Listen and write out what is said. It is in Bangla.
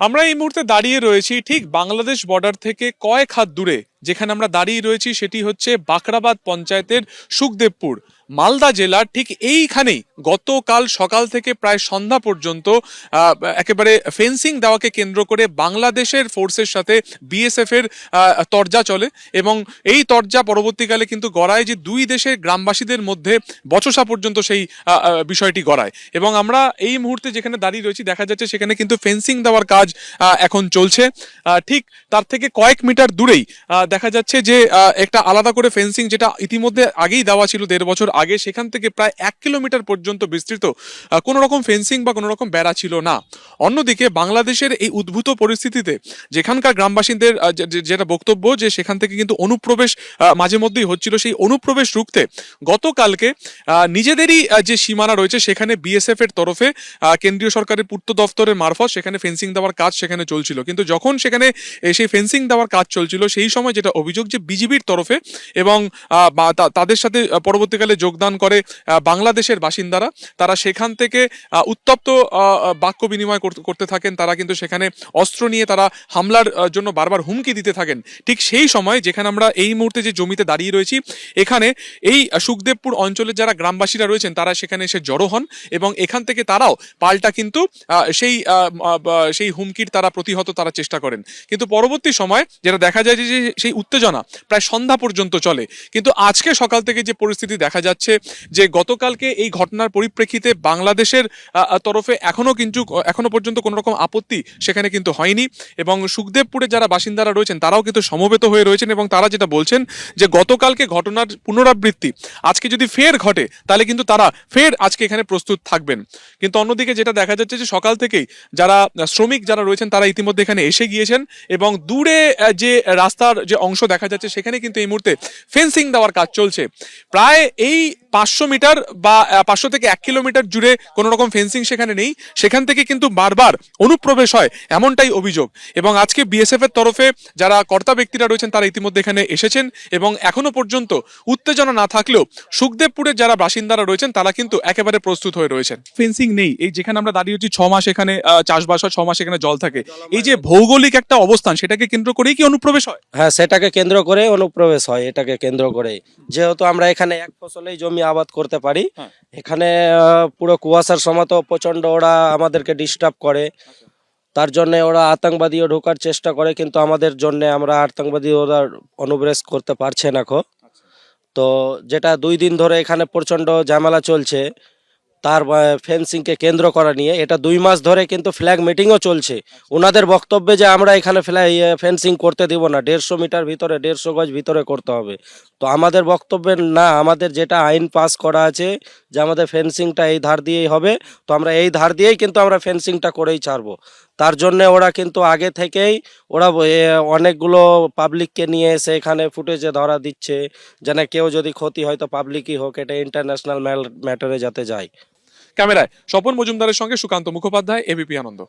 আমরা এই মুহূর্তে দাঁড়িয়ে রয়েছি ঠিক বাংলাদেশ বর্ডার থেকে কয়েক হাত দূরে। যেখানে আমরা দাঁড়িয়ে রয়েছি সেটি হচ্ছে বাকরাবাদ পঞ্চায়েতের সুখদেবপুর, মালদা জেলার ঠিক এইখানেই গতকাল সকাল থেকে প্রায় সন্ধ্যা পর্যন্ত একেবারে ফেন্সিং দেওয়াকে কেন্দ্র করে বাংলাদেশের ফোর্সের সাথে বিএসএফ এর তরজা চলে এবং এই তরজা পরবর্তীকালে কিন্তু গড়ায় যে দুই দেশের গ্রামবাসীদের মধ্যে বচসা পর্যন্ত সেই বিষয়টি গড়ায়। এবং আমরা এই মুহূর্তে যেখানে দাঁড়িয়ে রয়েছি দেখা যাচ্ছে সেখানে কিন্তু ফেন্সিং দেওয়ার কাজ এখন চলছে। ঠিক তার থেকে কয়েক মিটার দূরেই দেখা যাচ্ছে যে একটা আলাদা করে ফেন্সিং যেটা ইতিমধ্যে আগেই দেওয়া ছিল 1.5 বছর আগে, সেখান থেকে প্রায় 1 কিলোমিটার পর্যন্ত বিস্তৃত কোনো রকম ফেন্সিং বা কোনো রকম বেড়া ছিল না। অন্যদিকে বাংলাদেশের এই উদ্ভূত পরিস্থিতিতে যেখানকার গ্রামবাসীদের যেটা বক্তব্য যে সেখান থেকে কিন্তু অনুপ্রবেশ মাঝে মধ্যেই হচ্ছিল, সেই অনুপ্রবেশ রুখতে গতকালকে নিজেদেরই যে সীমানা রয়েছে সেখানে বিএসএফ এর তরফে কেন্দ্রীয় সরকারের পূর্ত দফতরের মারফত সেখানে ফেন্সিং দেওয়ার কাজ সেখানে চলছিল। কিন্তু যখন সেখানে সেই ফেন্সিং দেওয়ার কাজ চলছিল সেই সময় যেটা অভিযোগ যে বিজিবির তরফে এবং তাদের সাথে পরবর্তীকালে যোগদান করে বাংলাদেশের বাসিন্দারা, তারা সেখান থেকে উত্তপ্ত বাক্য বিনিময় করতে থাকেন। তারা কিন্তু সেখানে অস্ত্র নিয়ে তারা হামলার জন্য বারবার হুমকি দিতে থাকেন। ঠিক সেই সময় যেখানে আমরা এই মুহূর্তে যে জমিতে দাঁড়িয়ে রয়েছি এখানে এই সুখদেবপুর অঞ্চলের যারা গ্রামবাসীরা রয়েছেন তারা সেখানে এসে জড়ো হন এবং এখান থেকে তারাও পাল্টা কিন্তু সেই হুমকির তারা প্রতিহত তারা চেষ্টা করেন। কিন্তু পরবর্তী সময় যেটা দেখা যায় যে সেই উত্তেজনা প্রায় সন্ধ্যা পর্যন্ত চলে। কিন্তু আজকে সকাল থেকে যে পরিস্থিতি দেখা যাচ্ছে যে গতকালকে এই ঘটনার পরিপ্রেক্ষিতে বাংলাদেশের তরফে এখনো পর্যন্ত কোনো রকম আপত্তি সেখানে কিন্তু হয়নি এবং সুখদেবপুরে যারা বাসিন্দারা রয়েছেন তারাও কিন্তু সমবেত হয়ে রয়েছেন এবং তারা যেটা বলছেন যে গতকালকে ঘটনার পুনরাবৃত্তি আজকে যদি ফের ঘটে তাহলে কিন্তু তারা ফের আজকে এখানে প্রস্তুত থাকবেন। কিন্তু অন্যদিকে যেটা দেখা যাচ্ছে যে সকাল থেকেই যারা শ্রমিক যারা রয়েছেন তারা ইতিমধ্যে এখানে এসে গিয়েছেন এবং দূরে যে রাস্তার যে অংশ দেখা যাচ্ছে সেখানে কিন্তু এই মুহূর্তে ফেন্সিং দেওয়ার কাজ চলছে। প্রায় এই 500 মিটার বা 500 থেকে 1 কিলোমিটার জুড়ে কোনো রকম ফেন্সিং সেখানে নেই, সেখান থেকে কিন্তু বারবার অনুপ্রবেশ হয় এমনটাই অভিযোগ। এবং আজকে বিএসএফ এর তরফে যারা কর্তা ব্যক্তিরা রয়েছেন তারা ইতিমধ্যে এখানে এসেছেন এবং এখনো পর্যন্ত উত্তেজনা না থাকলেও সুখদেবপুরের যারা বাসিন্দারা রয়েছেন তারা কিন্তু একেবারে প্রস্তুত হয়ে রয়েছেন। ফেন্সিং নেই, এই যেখানে আমরা দাঁড়িয়ে হচ্ছি 6 মাস এখানে চাষবাস হয়, 6 মাস এখানে জল থাকে, এই যে ভৌগোলিক একটা অবস্থান সেটাকে কেন্দ্র করেই কি অনুপ্রবেশ হয়? হ্যাঁ, সেটাকে কেন্দ্র করে অনুপ্রবেশ হয়, এটাকে কেন্দ্র করে। যেহেতু আমরা এখানে এক ফসলেই জমি আবাদ করতে পারি, এখানে পুরো কুয়াশার সময় তো প্রচন্ড ওরা আমাদেরকে ডিস্টার্ব করে, তার জন্য ওরা আতঙ্কবাদীও ঢোকার চেষ্টা করে, কিন্তু আমাদের জন্য আমরা আতঙ্কবাদী ওরা অনুপ্রবেশ করতে পারছে না। তো যেটা 2 দিন ধরে এখানে প্রচন্ড ঝামেলা চলছে তার ফেন্সিংকে কেন্দ্র করা নিয়ে, এটা 2 মাস ধরে কিন্তু ফ্ল্যাগ মিটিংও চলছে ওনাদের বক্তব্যে যে আমরা এখানে ফেন্সিং করতে দিব না, 150 মিটার ভিতরে 150 গজ ভিতরে করতে হবে। তো আমাদের বক্তব্যের না, আমাদের যেটা আইন পাস করা আছে যে আমাদের ফেন্সিংটা এই ধার দিয়েই হবে, তো আমরা এই ধার দিয়েই কিন্তু আমরা ফেন্সিংটা করেই ছাড়বো। তার জন্য ওরা কিন্তু আগে থেকেই ওরা অনেকগুলো পাবলিককে নিয়ে এসে এখানে ফুটেজে ধরা দিচ্ছে, যেন কেউ যদি ক্ষতি হয় তো পাবলিকই হোক, এটা ইন্টারন্যাশনাল ম্যাটারে যাতে যায়। ক্যামেরায় স্বপন মজুমদারের সঙ্গে সুকান্ত মুখোপাধ্যায়, এবিপি আনন্দ।